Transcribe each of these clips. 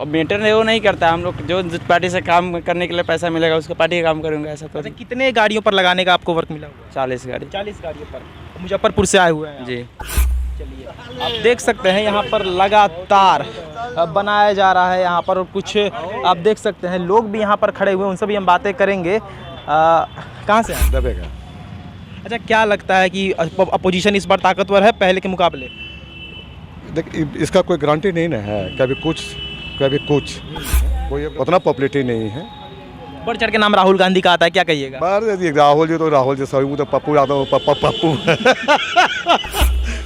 और मेंटेन वो नहीं करता। हम लोग जो जिस पार्टी से काम करने के लिए पैसा मिलेगा उसको पार्टी का काम करूँगा, ऐसा तो। अच्छा, कितने गाड़ियों पर लगाने का आपको वर्क मिला हुआ है? 40 गाड़ी। 40 गाड़ियों पर मुजफ्फरपुर से आए हुए हैं जी। चलिए, आप देख सकते हैं यहाँ पर लगातार बनाया जा रहा है यहाँ पर, और कुछ आप देख सकते हैं लोग भी यहाँ पर खड़े हुए हैं, उनसे भी हम बातें करेंगे। कहाँ से हैं? दबेगा। अच्छा, क्या लगता है कि अपोजिशन इस बार ताकतवर है पहले के मुकाबले? देख, इसका कोई गारंटी नहीं ना है, कभी कुछ कभी कुछ, कोई उतना पॉपुलरिटी नहीं है। बढ़ चढ़ के नाम राहुल गांधी का आता है, क्या कहिएगा? राहुल जी सही, तो पप्पू यादव पप्पू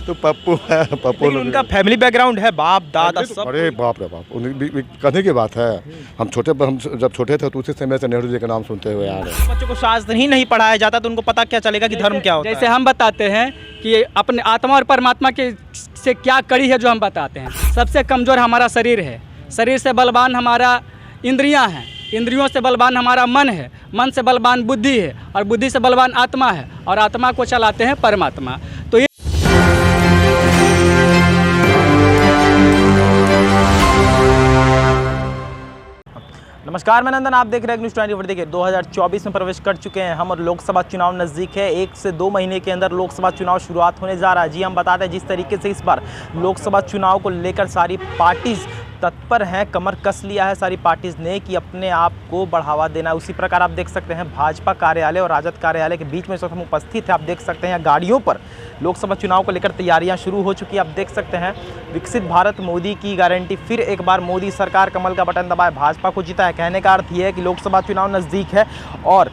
तो पप्पू है, पप्पू। लेकिन उनका फैमिली बैकग्राउंड है, बाप दादा सब। अरे बाप रे बाप, कहने की बात है। हम जब छोटे थे तो उसी समय से नेहरू जी का नाम सुनते हुए आ रहे हैं। बच्चों को शास्त्र ही नहीं पढ़ाया जाता तो उनको पता क्या चलेगा कि धर्म क्या होता है? जैसे हम बताते हैं कि अपने आत्मा और परमात्मा के से क्या कड़ी है, जो हम बताते हैं। सबसे कमज़ोर हमारा शरीर है, शरीर से बलवान हमारा इंद्रियां हैं, इंद्रियों से बलवान हमारा मन है, मन से बलवान बुद्धि है, और बुद्धि से बलवान आत्मा है, और आत्मा को चलाते हैं परमात्मा। तो नमस्कार, मैं नंदन, आप देख रहे हैं न्यूज़ 24। देखिए 2024 में प्रवेश कर चुके हैं हम, और लोकसभा चुनाव नज़दीक है। 1 से 2 महीने के अंदर लोकसभा चुनाव शुरुआत होने जा रहा है। जी, हम बताते हैं जिस तरीके से इस बार लोकसभा चुनाव को लेकर सारी पार्टीज़ तत्पर हैं, कमर कस लिया है सारी पार्टीज़ ने कि अपने आप को बढ़ावा देना। उसी प्रकार आप देख सकते हैं भाजपा कार्यालय और राजद कार्यालय के बीच में इस वक्त हम उपस्थित हैं। आप देख सकते हैं गाड़ियों पर लोकसभा चुनाव को लेकर तैयारियां शुरू हो चुकी हैं। आप देख सकते हैं विकसित भारत, मोदी की गारंटी, फिर एक बार मोदी सरकार, कमल का बटन दबाए, भाजपा को जीता है। कहने का अर्थ ये है कि लोकसभा चुनाव नज़दीक है और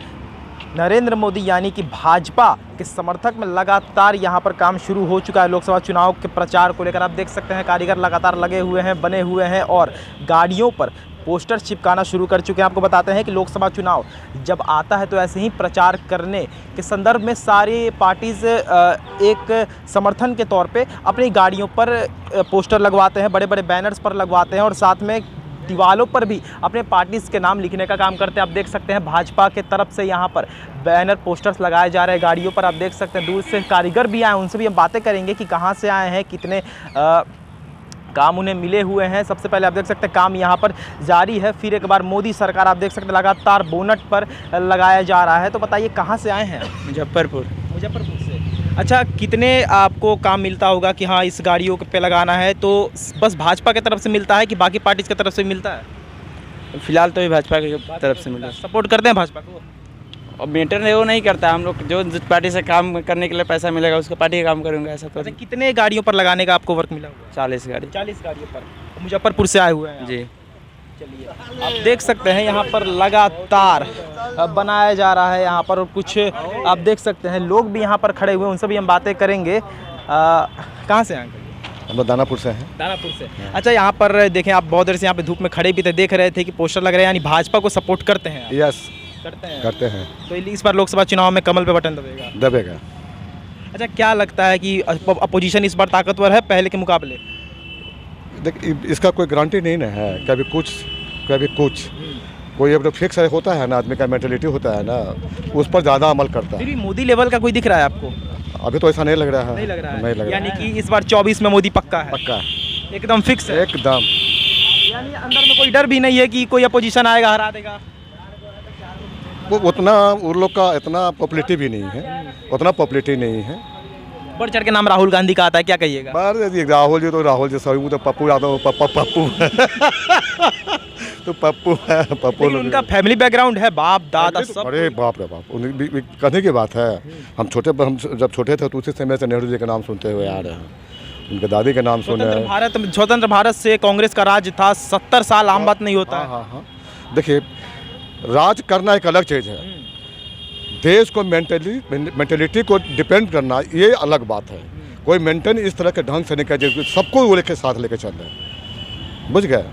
नरेंद्र मोदी यानी कि भाजपा के समर्थक में लगातार यहाँ पर काम शुरू हो चुका है लोकसभा चुनाव के प्रचार को लेकर। आप देख सकते हैं कारीगर लगातार लगे हुए हैं, बने हुए हैं, और गाड़ियों पर पोस्टर चिपकाना शुरू कर चुके हैं। आपको बताते हैं कि लोकसभा चुनाव जब आता है तो ऐसे ही प्रचार करने के संदर्भ में सारी पार्टीज़ एक समर्थन के तौर पे अपनी गाड़ियों पर पोस्टर लगवाते हैं, बड़े बड़े बैनर्स पर लगवाते हैं, और साथ में दीवालों पर भी अपने पार्टीज़ के नाम लिखने का काम करते हैं। आप देख सकते हैं भाजपा के तरफ से यहाँ पर बैनर पोस्टर्स लगाए जा रहे हैं गाड़ियों पर। आप देख सकते हैं दूर से कारीगर भी आए, उनसे भी हम बातें करेंगे कि कहाँ से आए हैं, कितने काम उन्हें मिले हुए हैं। सबसे पहले आप देख सकते हैं काम यहाँ पर जारी है। फिर एक बार मोदी सरकार, आप देख सकते हैं लगातार बोनट पर लगाया जा रहा है। तो बताइए कहाँ से आए हैं? मुजफ्फरपुर। मुजफ्फरपुर से। अच्छा, कितने आपको काम मिलता होगा कि हाँ इस गाड़ियों पे लगाना है? तो बस भाजपा की तरफ से मिलता है कि बाकी पार्टीज की तरफ से मिलता है? फिलहाल तो ये भाजपा की तरफ से मिला। सपोर्ट करते हैं भाजपा को? और मेंटेन वो नहीं करता। हम लोग जो जिस पार्टी से काम करने के लिए पैसा मिलेगा उसको पार्टी का काम करूँगा, ऐसा तो। अच्छा, कितने गाड़ियों पर लगाने का आपको वर्क मिला हुआ है? 40 गाड़ी। 40 गाड़ियों पर मुजफ्फरपुर से आए हुए हैं? जी। चलिए, आप देख सकते हैं यहाँ पर लगातार बनाया जा रहा है यहाँ पर, और कुछ आप देख सकते हैं लोग भी यहाँ पर खड़े हुए हैं, उनसे भी हम बातें करेंगे। कहाँ से आए? हम लोग दानापुर से हैं। दानापुर से। अच्छा, यहाँ पर देखें, आप बहुत देर से यहाँ पे धूप में खड़े भी थे, देख रहे थे कि पोस्टर लग रहे हैं, यानी भाजपा को सपोर्ट करते हैं? यस, करते हैं। तो इस बार लोकसभा चुनाव में कमल पे बटन दबेगा। अच्छा, क्या लगता है कि अपोजिशन इस बार ताकतवर है पहले के मुकाबले? देख, इसका कोई गारंटी नहीं ना है, कभी कुछ कभी कुछ, कोई अब फिक्स होता है ना, आदमी का मेंटलिटी होता है ना, उस पर ज़्यादा अमल करता फिर है। भी मोदी लेवल का कोई दिख रहा है आपको? अभी तो ऐसा नहीं लग रहा है। नहीं लग रहा है? नहीं लग रहा यानी कि इस बार 24 में मोदी पक्का है? पक्का, एकदम फिक्स है? एकदम। यानी अंदर में कोई डर भी नहीं है कि कोई अपोजिशन आएगा हरा देगा? वो उतना उन लोग का इतना पॉपुलरिटी भी नहीं है, उतना पॉपुलरिटी नहीं है। बढ़ चढ़ के नाम राहुल गांधी का आता है, क्या कहिएगा? राहुल जी सही, तो पप्पू यादव पप्पू तो पप्पू है, पप्पू। लेकिन उनका फैमिली बैकग्राउंड है, बाप दादा सब। अरे बाप रे बाप, कहने की बात है। हम जब छोटे थे तो उसी समय से नेहरू जी का नाम सुनते हुए आ रहे हैं, उनके दादी का नाम सुने हैं। स्वतंत्र भारत से कांग्रेस का राज था 70 साल, आम बात नहीं होता है। हाँ। देखिए, राज करना एक अलग चीज़ है, देश को मेंटेलिटी को डिपेंड करना ये अलग बात है। कोई मेंटेन इस तरह के ढंग से नहीं कर, सबको वो लेके साथ लेके चल रहे हैं, बुझ गए।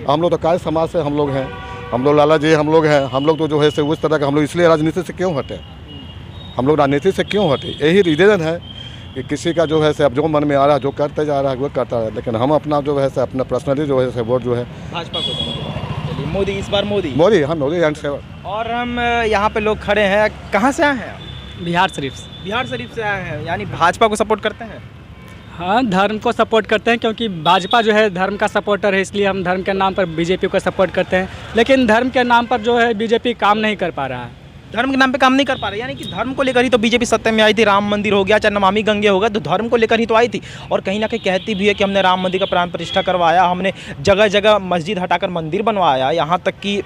हम लोग तो काय समाज से हम लोग हैं, हम लोग लाला जी हम लोग हैं, हम लोग तो जो है से उस तरह का हम लोग, इसलिए राजनीति से क्यों हटे? हम लोग राजनीति से क्यों हटे? यही रीज़न है कि किसी का जो है से अब जो मन में आ रहा है, जो करते जा रहा है वो करता है, लेकिन हम अपना जो है से अपना पर्सनली जो है से वोट जो है भाजपा को। मोदी, इस बार मोदी। हम मोदी एंड सेवर। और हम यहाँ पे लोग खड़े हैं, कहाँ से आए हैं? बिहार शरीफ से। बिहार शरीफ से आए हैं, यानी भाजपा को सपोर्ट करते हैं? हाँ, धर्म को सपोर्ट करते हैं क्योंकि भाजपा जो है धर्म का सपोर्टर है, इसलिए हम धर्म के नाम पर बीजेपी को सपोर्ट करते हैं। लेकिन धर्म के नाम पर जो है बीजेपी काम नहीं कर पा रहा है। धर्म के नाम पे काम नहीं कर पा रहे, यानी कि धर्म को लेकर ही तो बीजेपी सत्ता में आई थी। राम मंदिर हो गया, चाहे नमामि गंगे हो गया, तो धर्म को लेकर ही तो आई थी। और कहीं ना कहीं कहती भी है कि हमने राम मंदिर का प्राण प्रतिष्ठा करवाया, हमने जगह जगह मस्जिद हटाकर मंदिर बनवाया, यहाँ तक कि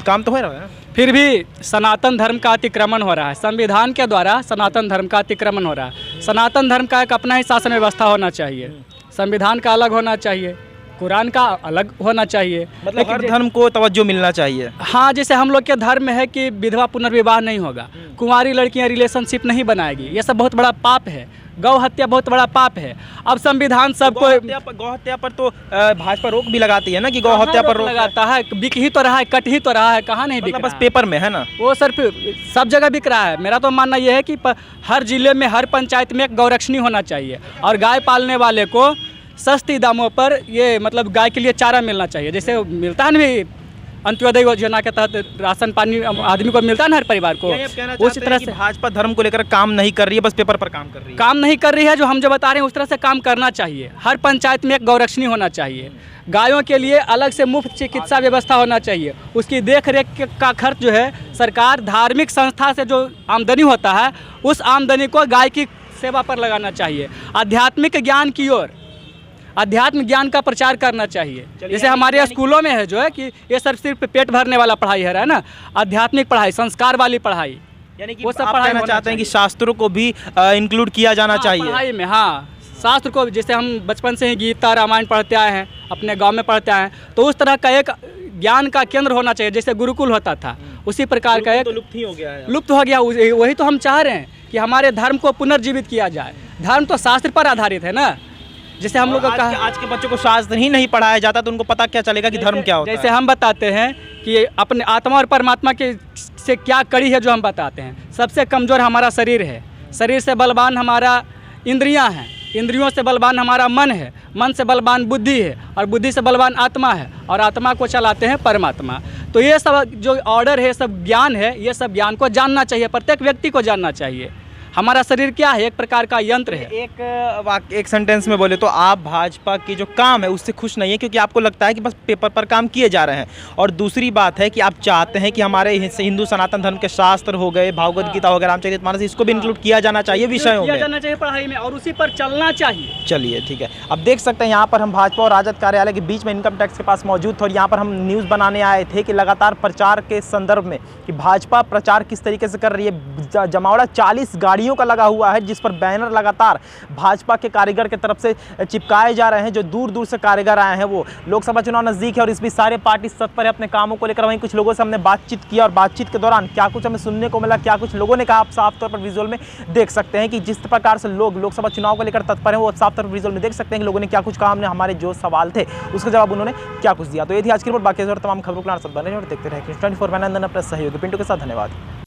काम तो हो रहा है। फिर भी सनातन धर्म का अतिक्रमण हो रहा है। संविधान के द्वारा सनातन धर्म का अतिक्रमण हो रहा है। सनातन धर्म का एक अपना ही शासन व्यवस्था होना चाहिए, संविधान का अलग होना चाहिए, कुरान का अलग होना चाहिए। मतलब हर धर्म को तवज्जो मिलना चाहिए। हाँ, जैसे हम लोग के धर्म में है कि विधवा पुनर्विवाह नहीं होगा, कुंवारी लड़कियां रिलेशनशिप नहीं बनाएगी, ये सब बहुत बड़ा पाप है। गौ हत्या बहुत बड़ा पाप है। अब संविधान सबको गौ हत्या पर तो भाजपा रोक भी लगाती है ना, कि गौ हत्या पर रोक लगाता है। बिक ही तो रहा है, कट ही तो रहा है, कहाँ नहीं बिक मतलब रहा बस है। पेपर में है ना, वो सिर्फ सब जगह बिक रहा है। मेरा तो मानना यह है कि हर जिले में, हर पंचायत में एक गौरक्षणी होना चाहिए और गाय पालने वाले को सस्ती दामों पर ये मतलब गाय के लिए चारा मिलना चाहिए। जैसे मिलता है ना अंत्योदय योजना के तहत राशन पानी आदमी को मिलता है ना, हर परिवार को। उसी तरह से भाजपा धर्म को लेकर काम नहीं कर रही है, बस पेपर पर काम कर रही है। काम नहीं कर रही है, जो हम जो बता रहे हैं उस तरह से काम करना चाहिए। हर पंचायत में एक गौरक्षणी होना चाहिए। गायों के लिए अलग से मुफ्त चिकित्सा व्यवस्था होना चाहिए। उसकी देख रेख का खर्च जो है सरकार धार्मिक संस्था से जो आमदनी होता है उस आमदनी को गाय की सेवा पर लगाना चाहिए। आध्यात्मिक ज्ञान की ओर, अध्यात्म ज्ञान का प्रचार करना चाहिए। जैसे हमारे स्कूलों में है जो है कि ये सिर्फ पेट भरने वाला पढ़ाई है ना, आध्यात्मिक पढ़ाई, संस्कार वाली पढ़ाई, यानी कि वो सब आप पढ़ाई कहना होना चाहते हैं कि चाहिए। शास्त्रों को भी इंक्लूड किया जाना चाहिए पढ़ाई में। हाँ, शास्त्र को, जैसे हम बचपन से ही गीता रामायण पढ़ते आए हैं, अपने गांव में पढ़ते आए हैं, तो उस तरह का एक ज्ञान का केंद्र होना चाहिए। जैसे गुरुकुल होता था, उसी प्रकार का एक लुप्त ही हो गया है। लुप्त हो गया। वही तो हम चाह रहे हैं कि हमारे धर्म को पुनर्जीवित किया जाए। धर्म तो शास्त्र पर आधारित है ना। जैसे हम लोग का कहा, आज के बच्चों को शास्त्र ही नहीं पढ़ाया जाता तो उनको पता क्या चलेगा कि धर्म क्या होता है। जैसे हम बताते हैं कि अपने आत्मा और परमात्मा के से क्या कड़ी है, जो हम बताते हैं। सबसे कमज़ोर हमारा शरीर है, शरीर से बलवान हमारा इंद्रियां हैं, इंद्रियों से बलवान हमारा मन है, मन से बलवान बुद्धि है और बुद्धि से बलवान आत्मा है और आत्मा को चलाते हैं परमात्मा। तो ये सब जो ऑर्डर है, सब ज्ञान है, ये सब ज्ञान को जानना चाहिए, प्रत्येक व्यक्ति को जानना चाहिए। हमारा शरीर क्या है, एक प्रकार का यंत्र है। एक सेंटेंस में बोले तो आप भाजपा की जो काम है उससे खुश नहीं है, क्योंकि आपको लगता है कि बस पेपर पर काम किए जा रहे हैं। और दूसरी बात है कि आप चाहते हैं कि हमारे हिंदू सनातन धर्म के शास्त्र हो गए, भागवत गीता हो गया, रामचरितमानस, इसको भी इंक्लूड किया जाना चाहिए विषयों में, जाना चाहिए पढ़ाई में, और उसी पर चलना चाहिए। चलिए ठीक है। अब देख सकते हैं यहाँ पर हम भाजपा और राजद कार्यालय के बीच में इनकम टैक्स के पास मौजूद थे और यहाँ पर हम न्यूज़ बनाने आए थे कि लगातार प्रचार के संदर्भ में कि भाजपा प्रचार किस तरीके से कर रही है। जमावड़ा 40 गाड़ियों का लगा हुआ है जिस पर बैनर लगातार भाजपा के कारीगर की तरफ से चिपकाए जा रहे हैं। जो दूर दूर से कारीगर आए हैं, वो लोकसभा चुनाव नज़दीक है और इस बीच सारे पार्टी तत्पर है अपने कामों को लेकर। वहीं कुछ लोगों से हमने बातचीत किया और बातचीत के दौरान क्या कुछ हमें सुनने को मिला, क्या कुछ लोगों ने कहा, आप साफ तौर पर विजुअल में देख सकते हैं कि जिस प्रकार से लोग लोकसभा चुनाव को लेकर तत्पर हैं, वो साफ तौर पर विजुअल में देख सकते हैं कि लोगों ने क्या कुछ कहा। हमने हमारे जो सवाल थे उसका जवाब उन्होंने क्या कुछ दिया। तो ये थी आज की रिपोर्ट। बाकी तमाम खबरों के साथ बने और देखते रहे न्यूज़ 24। मैं नंदन अपने सहयोगी पिंटू के साथ। धन्यवाद।